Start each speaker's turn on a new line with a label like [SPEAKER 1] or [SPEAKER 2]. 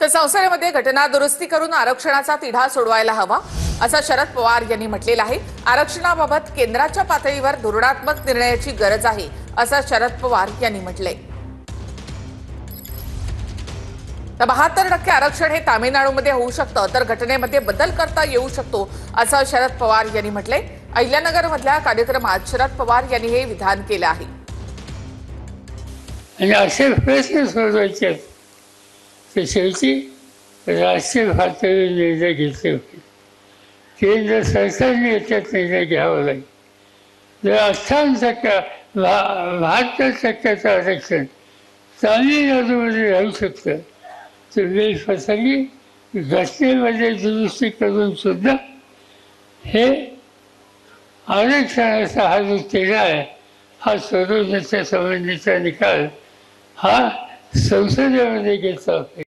[SPEAKER 1] तर संसदेमध्ये घटना दुरुस्ती करून आरक्षणाचा तिढा सोडवायला हवा असं शरद पवार यांनी म्हटलेलं आहे। आरक्षणाबाबत केंद्राच्या पातळीवर धोरणात्मक निर्णयाची गरज आहे असं शरद पवार यांनी म्हटलंय। तर 72% आरक्षण हे तामिळनाडूमध्ये होऊ शकतं, तर घटनेमध्ये बदल करता येऊ शकतो असं शरद पवार यांनी म्हटलंय। अहिल्यानगरमधल्या कार्यक्रमात शरद पवार यांनी हे विधान केलं आहे।
[SPEAKER 2] आणि असे प्रश्न सोडवायचे तर शेवटी राष्ट्रीय पातळीवर निर्णय घेतले होते। केंद्र सरकारने याच्यात निर्णय घ्यावा लागेल। जर 58% 72% आरक्षण तामिळनाडूमध्ये राहू शकतं तर वेळप्रसंगी घटनेमध्ये दुरुस्ती करून सुद्धा हे आरक्षणाचा हा जो तिढा आहे हा सोडवण्याच्या संबंधीचा निकाल हा संसदेमध्ये घेतला होता।